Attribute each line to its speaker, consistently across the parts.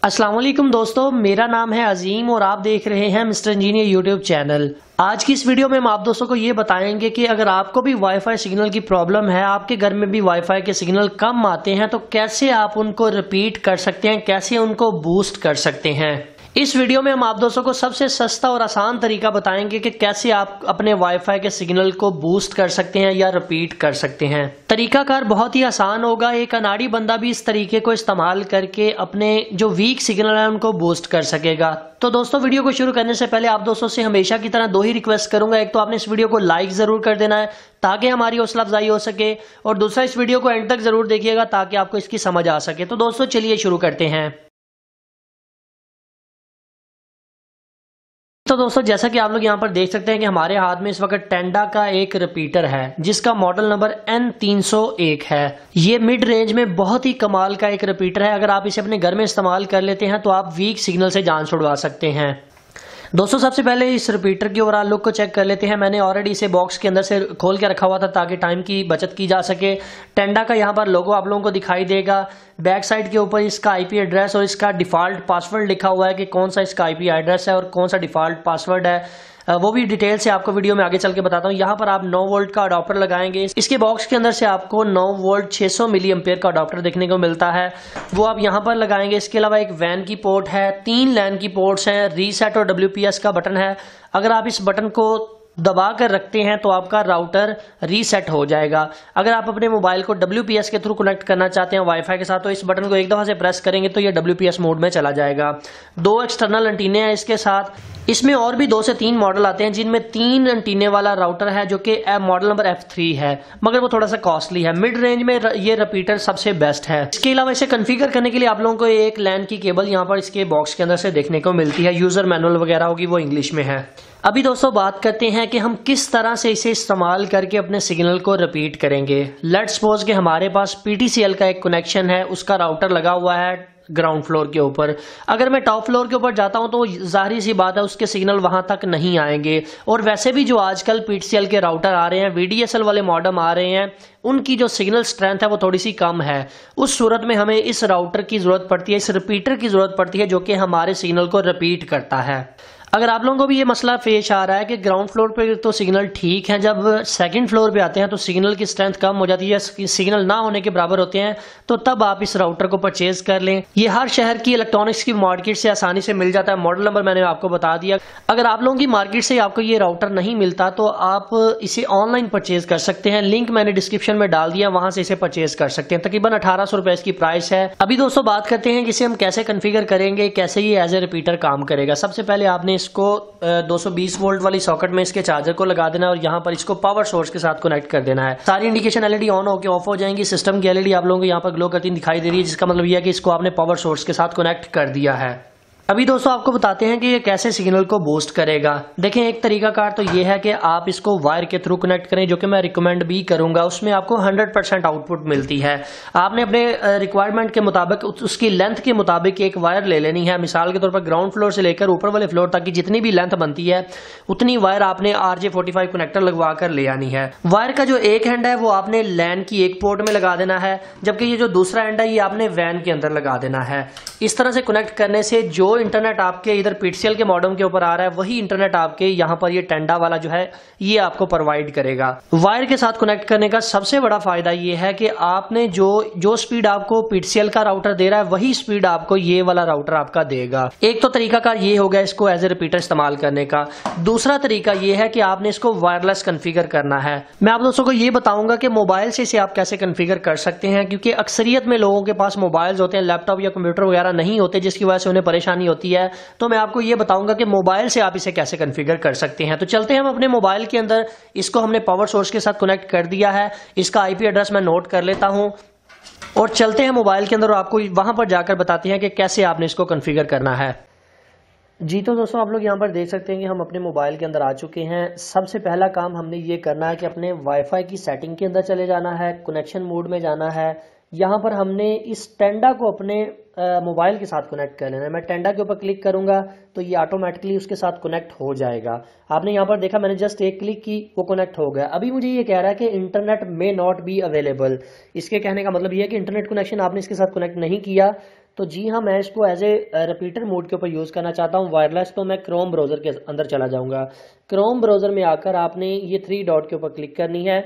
Speaker 1: अस्सलाम वालेकुम दोस्तों, मेरा नाम है अजीम और आप देख रहे हैं मिस्टर इंजीनियर यूट्यूब चैनल। आज की इस वीडियो में हम आप दोस्तों को ये बताएंगे कि अगर आपको भी वाईफाई सिग्नल की प्रॉब्लम है, आपके घर में भी वाईफाई के सिग्नल कम आते हैं, तो कैसे आप उनको रिपीट कर सकते हैं, कैसे उनको बूस्ट कर सकते हैं। इस वीडियो में हम आप दोस्तों को सबसे सस्ता और आसान तरीका बताएंगे कि कैसे आप अपने वाईफाई के सिग्नल को बूस्ट कर सकते हैं या रिपीट कर सकते हैं। तरीकाकार बहुत ही आसान होगा, एक अनाड़ी बंदा भी इस तरीके को इस्तेमाल करके अपने जो वीक सिग्नल है उनको बूस्ट कर सकेगा। तो दोस्तों, वीडियो को शुरू करने से पहले आप दोस्तों से हमेशा की तरह दो ही रिक्वेस्ट करूंगा। एक तो आपने इस वीडियो को लाइक जरूर कर देना है ताकि हमारी हौसला अफजाई हो सके, और दूसरा इस वीडियो को एंड तक जरूर देखिएगा ताकि आपको इसकी समझ आ सके। तो दोस्तों चलिए शुरू करते हैं। तो दोस्तों, जैसा कि आप लोग यहाँ पर देख सकते हैं कि हमारे हाथ में इस वक्त टेंडा का एक रिपीटर है जिसका मॉडल नंबर N301 है। ये मिड रेंज में बहुत ही कमाल का एक रिपीटर है। अगर आप इसे अपने घर में इस्तेमाल कर लेते हैं तो आप वीक सिग्नल से जान छुड़वा सकते हैं। दोस्तों, सबसे पहले इस रिपीटर की ओवरऑल लुक को चेक कर लेते हैं। मैंने ऑलरेडी इसे बॉक्स के अंदर से खोल के रखा हुआ था ताकि टाइम की बचत की जा सके। टेंडा का यहाँ पर लोगो आप लोगों को दिखाई देगा। बैक साइड के ऊपर इसका आईपी एड्रेस और इसका डिफॉल्ट पासवर्ड लिखा हुआ है कि कौन सा इसका आईपी एड्रेस है और कौन सा डिफॉल्ट पासवर्ड है। वो भी डिटेल से आपको वीडियो में आगे चल के बताता हूँ। यहाँ पर आप 9 वोल्ट का अडॉप्टर लगाएंगे। इसके बॉक्स के अंदर से आपको 9 वोल्ट 600 मिली एम्पेयर का अडॉप्टर देखने को मिलता है, वो आप यहाँ पर लगाएंगे। इसके अलावा एक वैन की पोर्ट है, 3 लैन की पोर्ट्स हैं, रीसेट और WPS का बटन है। अगर आप इस बटन को दबा कर रखते हैं तो आपका राउटर रीसेट हो जाएगा। अगर आप अपने मोबाइल को WPS के थ्रू कनेक्ट करना चाहते हैं वाईफाई के साथ, तो इस बटन को एक दफा से प्रेस करेंगे तो ये WPS मोड में चला जाएगा। 2 एक्सटर्नल एंटीने हैं इसके साथ। इसमें और भी 2 से 3 मॉडल आते हैं जिनमें 3 एंटीने वाला राउटर है जो कि मॉडल नंबर F3 है, मगर वो थोड़ा सा कॉस्टली है। मिड रेंज में ये रिपीटर सबसे बेस्ट है। इसके अलावा इसे कॉन्फ़िगर करने के लिए आप लोगों को एक लैन की केबल यहाँ पर इसके बॉक्स के अंदर से देखने को मिलती है। यूजर मैनुअल वगैरह होगी, वो इंग्लिश में है। अभी दोस्तों बात करते हैं कि हम किस तरह से इसे इस्तेमाल करके अपने सिग्नल को रिपीट करेंगे। लेट्स सपोज कि हमारे पास PTCL का एक कनेक्शन है, उसका राउटर लगा हुआ है ग्राउंड फ्लोर के ऊपर। अगर मैं टॉप फ्लोर के ऊपर जाता हूं तो जाहिर सी बात है उसके सिग्नल वहां तक नहीं आएंगे। और वैसे भी जो आजकल PTCL के राउटर आ रहे हैं, VDSL वाले मॉडेम आ रहे हैं, उनकी जो सिग्नल स्ट्रेंथ है वो थोड़ी सी कम है। उस सूरत में हमें इस राउटर की जरूरत पड़ती है, इस रिपीटर की जरूरत पड़ती है जो कि हमारे सिग्नल को रिपीट करता है। अगर आप लोगों को भी ये मसला पेश आ रहा है कि ग्राउंड फ्लोर पे तो सिग्नल ठीक है, जब सेकंड फ्लोर पे आते हैं तो सिग्नल की स्ट्रेंथ कम हो जाती है, सिग्नल ना होने के बराबर होते हैं, तो तब आप इस राउटर को परचेज कर लें। ये हर शहर की इलेक्ट्रॉनिक्स की मार्केट से आसानी से मिल जाता है। मॉडल नंबर मैंने आपको बता दिया। अगर आप लोगों की मार्केट से आपको ये राउटर नहीं मिलता तो आप इसे ऑनलाइन परचेज कर सकते हैं। लिंक मैंने डिस्क्रिप्शन में डाल दिया, वहां से इसे परचेज कर सकते हैं। तकरीबन 1800 रुपए इसकी प्राइस है। अभी दोस्तों बात करते हैं कि इसे हम कैसे कॉन्फ़िगर करेंगे, कैसे ये एज ए रिपीटर काम करेगा। सबसे पहले आपने इसको 220 वोल्ट वाली सॉकेट में इसके चार्जर को लगा देना है और यहाँ पर इसको पावर सोर्स के साथ कनेक्ट कर देना है। सारी इंडिकेशन LED ऑन होकर ऑफ हो जाएंगी। सिस्टम की LED आप लोगों को यहाँ पर ग्लो करती दिखाई दे रही है, जिसका मतलब यह है कि इसको आपने पावर सोर्स के साथ कनेक्ट कर दिया है। अभी दोस्तों आपको बताते हैं कि ये कैसे सिग्नल को बूस्ट करेगा। देखें, एक तरीका कार तो ये है कि आप इसको वायर के थ्रू कनेक्ट करें, जो कि मैं रिकमेंड भी करूंगा। उसमें आपको 100% आउटपुट मिलती है। आपने अपने रिक्वायरमेंट के मुताबिक, उसकी लेंथ के मुताबिक एक वायर ले लेनी है। मिसाल के तौर पर ग्राउंड फ्लोर से लेकर ऊपर वाले फ्लोर तक की जितनी भी लेंथ बनती है उतनी वायर आपने RJ45 कनेक्टर लगवा कर ले आनी है। वायर का जो एक हैंड है वो आपने लैन की एक पोर्ट में लगा देना है, जबकि ये जो दूसरा हैंड है ये आपने वैन के अंदर लगा देना है। इस तरह से कनेक्ट करने से जो इंटरनेट आपके इधर PTCL के मॉडेम के ऊपर आ रहा है वही इंटरनेट आपके यहाँ पर ये टेंडा वाला जो है ये आपको प्रोवाइड करेगा। वायर के साथ कनेक्ट करने का सबसे बड़ा फायदा ये है कि आपने जो स्पीड आपको PTCL का राउटर दे रहा है वही स्पीड आपको ये वाला राउटर आपका देगा। एक तो तरीका का ये हो गया इसको एज ए रिपीटर इस्तेमाल करने का। दूसरा तरीका ये है कि आपने इसको वायरलेस कॉन्फ़िगर करना है। मैं आप दोस्तों को ये बताऊंगा कि मोबाइल से इसे आप कैसे कॉन्फ़िगर कर सकते हैं, क्योंकि अक्सरियत में लोगों के पास मोबाइल्स होते हैं, लैपटॉप या कंप्यूटर वगैरह नहीं होते, जिसकी वजह से उन्हें परेशानी होती है। तो मैं आपको ये बताऊंगा कि मोबाइल से आप इसे कैसे कॉन्फ़िगर कर सकते हैं। तो चलते हैं हम अपने मोबाइल के अंदर। इसको हमने पावर सोर्स के साथ कनेक्ट कर दिया है। इसका IP एड्रेस मैं नोट कर लेता हूं और चलते हैं मोबाइल के अंदर और आपको वहां पर जाकर बताते हैं कि कैसे आपने इसको कॉन्फ़िगर करना है। जी तो दोस्तों, आप लोग यहाँ पर देख सकते हैं कि हम अपने मोबाइल के अंदर आ चुके हैं। सबसे पहला काम हमने ये करना है कि अपने वाईफाई की सेटिंग के अंदर चले जाना है, कनेक्शन मोड में जाना है। यहाँ पर हमने इस टेंडा को अपने मोबाइल के साथ कनेक्ट कर लेना है। मैं टेंडा के ऊपर क्लिक करूंगा तो ये ऑटोमेटिकली उसके साथ कनेक्ट हो जाएगा। आपने यहाँ पर देखा, मैंने जस्ट एक क्लिक की, वो कनेक्ट हो गया। अभी मुझे ये कह रहा है कि internet may not be available. इसके कहने का मतलब ये है कि इंटरनेट कनेक्शन आपने इसके साथ कनेक्ट नहीं किया, तो जी हाँ, मैं इसको एज ए रिपीटर मोड के ऊपर यूज़ करना चाहता हूँ वायरलेस। तो मैं क्रोम ब्राउज़र के अंदर चला जाऊँगा। क्रोम ब्राउज़र में आकर आपने ये 3 डॉट के ऊपर क्लिक करनी है।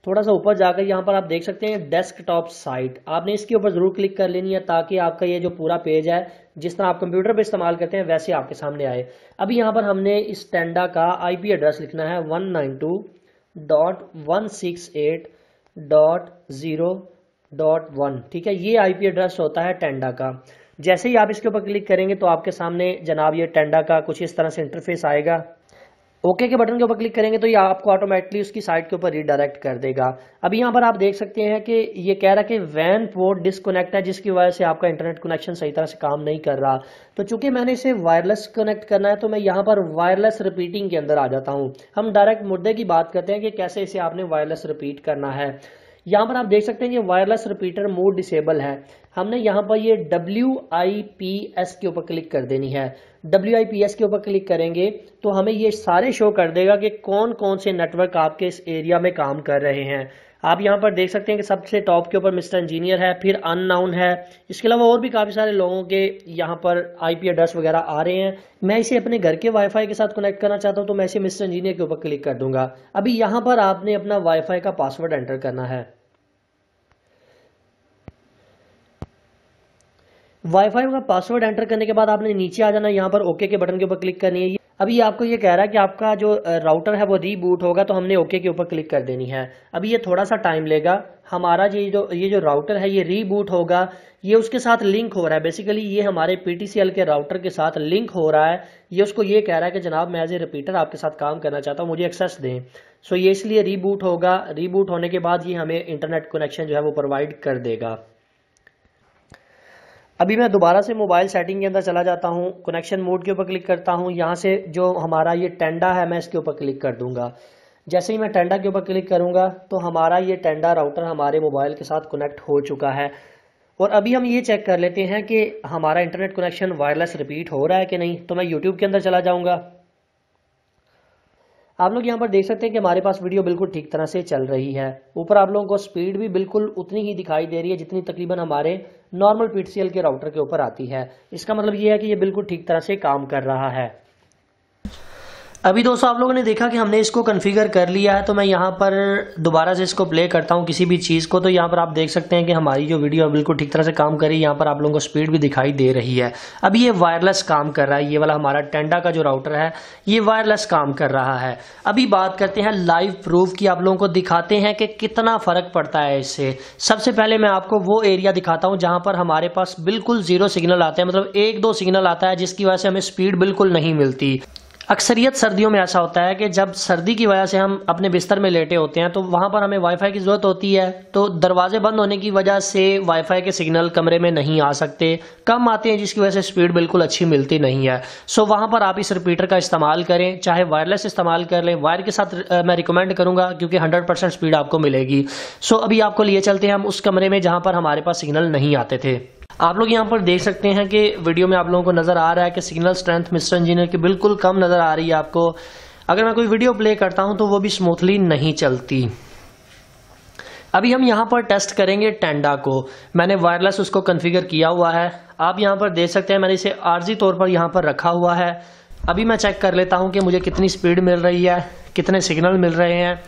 Speaker 1: थोड़ा सा ऊपर जाकर यहाँ पर आप देख सकते हैं डेस्कटॉप साइट, आपने इसके ऊपर ज़रूर क्लिक कर लेनी है ताकि आपका ये जो पूरा पेज है जिस तरह आप कंप्यूटर पे इस्तेमाल करते हैं वैसे आपके सामने आए। अभी यहाँ पर हमने इस टेंडा का IP एड्रेस लिखना है 192.168.0.1। ठीक है, ये IP एड्रेस होता है टेंडा का। जैसे ही आप इसके ऊपर क्लिक करेंगे तो आपके सामने जनाब ये टेंडा का कुछ इस तरह से इंटरफेस आएगा। ओके के बटन के ऊपर क्लिक करेंगे तो ये आपको ऑटोमेटिकली उसकी साइट के ऊपर रीडायरेक्ट कर देगा। अभी यहाँ पर आप देख सकते हैं कि ये कह रहा है कि वैन पोर्ट डिस्कनेक्ट है, जिसकी वजह से आपका इंटरनेट कनेक्शन सही तरह से काम नहीं कर रहा। तो चूंकि मैंने इसे वायरलेस कनेक्ट करना है तो मैं यहाँ पर वायरलेस रिपीटिंग के अंदर आ जाता हूँ। हम डायरेक्ट मुद्दे की बात करते हैं कि कैसे इसे आपने वायरलेस रिपीट करना है। यहाँ पर आप देख सकते हैं ये वायरलेस रिपीटर मोड डिसेबल है। हमने यहाँ पर ये WIPS के ऊपर क्लिक कर देनी है। WIPS के ऊपर क्लिक करेंगे तो हमें ये सारे शो कर देगा कि कौन कौन से नेटवर्क आपके इस एरिया में काम कर रहे हैं। आप यहाँ पर देख सकते हैं कि सबसे टॉप के ऊपर मिस्टर इंजीनियर है, फिर अननाउन है, इसके अलावा और भी काफ़ी सारे लोगों के यहाँ पर IP एड्रेस वगैरह आ रहे हैं। मैं इसे अपने घर के वाईफाई के साथ कनेक्ट करना चाहता हूँ तो मैं इसे मिस्टर इंजीनियर के ऊपर क्लिक कर दूंगा। अभी यहाँ पर आपने अपना वाईफाई का पासवर्ड एंटर करना है। वाईफाई का पासवर्ड एंटर करने के बाद आपने नीचे आ जाना, यहाँ पर ओके के बटन के ऊपर क्लिक करनी है। अभी आपको ये कह रहा है कि आपका जो राउटर है वो रीबूट होगा, तो हमने ओके के ऊपर क्लिक कर देनी है। अभी ये थोड़ा सा टाइम लेगा। हमारा ये जो राउटर है ये रीबूट होगा, ये उसके साथ लिंक हो रहा है। बेसिकली ये हमारे PTCL के राउटर के साथ लिंक हो रहा है। ये उसको ये कह रहा है कि जनाब मैं एज ए रिपीटर आपके साथ काम करना चाहता हूँ, मुझे एक्सेस दें। सो ये इसलिए रीबूट होगा। रीबूट होने के बाद ये हमें इंटरनेट कनेक्शन जो है वो प्रोवाइड कर देगा। अभी मैं दोबारा से मोबाइल सेटिंग के अंदर चला जाता हूँ, कनेक्शन मोड के ऊपर क्लिक करता हूँ। यहाँ से जो हमारा ये टेंडा है मैं इसके ऊपर क्लिक कर दूंगा। जैसे ही मैं टेंडा के ऊपर क्लिक करूंगा तो हमारा ये टेंडा राउटर हमारे मोबाइल के साथ कनेक्ट हो चुका है। और अभी हम ये चेक कर लेते हैं कि हमारा इंटरनेट कनेक्शन वायरलेस रिपीट हो रहा है कि नहीं। तो मैं यूट्यूब के अंदर चला जाऊँगा। आप लोग यहाँ पर देख सकते हैं कि हमारे पास वीडियो बिल्कुल ठीक तरह से चल रही है। ऊपर आप लोगों को स्पीड भी बिल्कुल उतनी ही दिखाई दे रही है जितनी तकरीबन हमारे नॉर्मल PTCL के राउटर के ऊपर आती है। इसका मतलब ये है कि ये बिल्कुल ठीक तरह से काम कर रहा है। अभी दोस्तों आप लोगों ने देखा कि हमने इसको कॉन्फ़िगर कर लिया है। तो मैं यहाँ पर दोबारा से इसको प्ले करता हूँ किसी भी चीज़ को। तो यहाँ पर आप देख सकते हैं कि हमारी जो वीडियो है बिल्कुल ठीक तरह से काम कर रही है। यहाँ पर आप लोगों को स्पीड भी दिखाई दे रही है। अभी ये वायरलेस काम कर रहा है। ये वाला हमारा टेंडा का जो राउटर है ये वायरलेस काम कर रहा है। अभी बात करते हैं लाइव प्रूफ की। आप लोगों को दिखाते हैं कि कितना फ़र्क पड़ता है इससे। सबसे पहले मैं आपको वो एरिया दिखाता हूँ जहाँ पर हमारे पास बिल्कुल ज़ीरो सिग्नल आते हैं, मतलब 1-2 सिग्नल आता है, जिसकी वजह से हमें स्पीड बिल्कुल नहीं मिलती। अक्सरियत सर्दियों में ऐसा होता है कि जब सर्दी की वजह से हम अपने बिस्तर में लेटे होते हैं तो वहां पर हमें वाईफाई की जरूरत होती है। तो दरवाजे बंद होने की वजह से वाईफाई के सिग्नल कमरे में नहीं आ सकते, कम आते हैं, जिसकी वजह से स्पीड बिल्कुल अच्छी मिलती नहीं है। सो वहां पर आप इस रिपीटर का इस्तेमाल करें, चाहे वायरलेस इस्तेमाल कर लें। वायर के साथ मैं रिकमेंड करूंगा क्योंकि 100% स्पीड आपको मिलेगी। सो अभी आपको लिए चलते हैं हम उस कमरे में जहां पर हमारे पास सिग्नल नहीं आते थे। आप लोग यहाँ पर देख सकते हैं कि वीडियो में आप लोगों को नजर आ रहा है कि सिग्नल स्ट्रेंथ मिस्टर इंजीनियर की बिल्कुल कम नजर आ रही है आपको। अगर मैं कोई वीडियो प्ले करता हूं तो वो भी स्मूथली नहीं चलती। अभी हम यहाँ पर टेस्ट करेंगे टेंडा को। मैंने वायरलेस उसको कॉन्फ़िगर किया हुआ है। आप यहाँ पर देख सकते हैं मैंने इसे आर्जी तौर पर यहाँ पर रखा हुआ है। अभी मैं चेक कर लेता हूँ कि मुझे कितनी स्पीड मिल रही है, कितने सिग्नल मिल रहे हैं।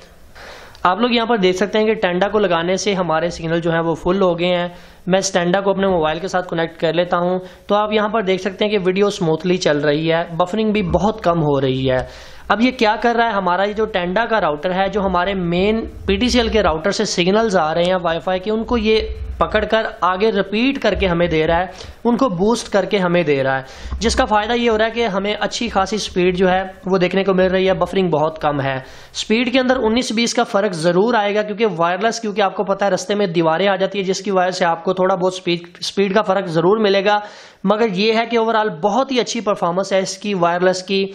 Speaker 1: आप लोग यहाँ पर देख सकते हैं कि टेंडा को लगाने से हमारे सिग्नल जो है वो फुल हो गए हैं। मैं इस टेंडा को अपने मोबाइल के साथ कनेक्ट कर लेता हूँ तो आप यहाँ पर देख सकते हैं कि वीडियो स्मूथली चल रही है, बफरिंग भी बहुत कम हो रही है। अब ये क्या कर रहा है, हमारा ये जो टेंडा का राउटर है, जो हमारे मेन PTCL के राउटर से सिग्नल्स आ रहे हैं वाईफाई के, उनको ये पकड़कर आगे रिपीट करके हमें दे रहा है, उनको बूस्ट करके हमें दे रहा है, जिसका फायदा ये हो रहा है कि हमें अच्छी खासी स्पीड जो है वो देखने को मिल रही है। बफरिंग बहुत कम है। स्पीड के अंदर 19-20 का फर्क जरूर आएगा क्योंकि वायरलेस, क्योंकि आपको पता है रास्ते में दीवारें आ जाती है, जिसकी वजह से आपको थोड़ा बहुत स्पीड का फर्क जरूर मिलेगा। मगर ये है कि ओवरऑल बहुत ही अच्छी परफॉर्मेंस है इसकी वायरलेस की।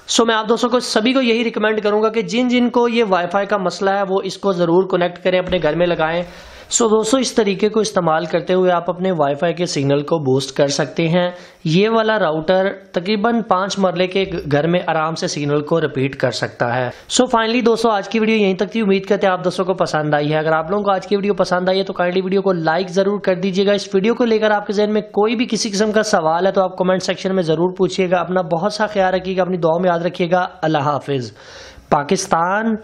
Speaker 1: सो मैं आप दोस्तों को सभी को यही रिकमेंड करूंगा कि जिन जिनको ये वाईफाई का मसला है वो इसको जरूर कनेक्ट करें, अपने घर में लगाएं। सो दोस्तों इस तरीके को इस्तेमाल करते हुए आप अपने वाईफाई के सिग्नल को बूस्ट कर सकते हैं। ये वाला राउटर तकरीबन 5 मरले के घर में आराम से सिग्नल को रिपीट कर सकता है। सो फाइनली दोस्तों आज की वीडियो यहीं तक थी। उम्मीद करते हैं आप दोस्तों को पसंद आई है। अगर आप लोगों को आज की वीडियो पसंद आई है तो काइंडली वीडियो को लाइक जरूर कर दीजिएगा। इस वीडियो को लेकर आपके जहन में कोई भी किसी किस्म का सवाल है तो आप कमेंट सेक्शन में जरूर पूछिएगा। अपना बहुत सा ख्याल रखिएगा, अपनी दुआ में याद रखिएगा। अल्लाह हाफिज। पाकिस्तान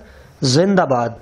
Speaker 1: जिंदाबाद।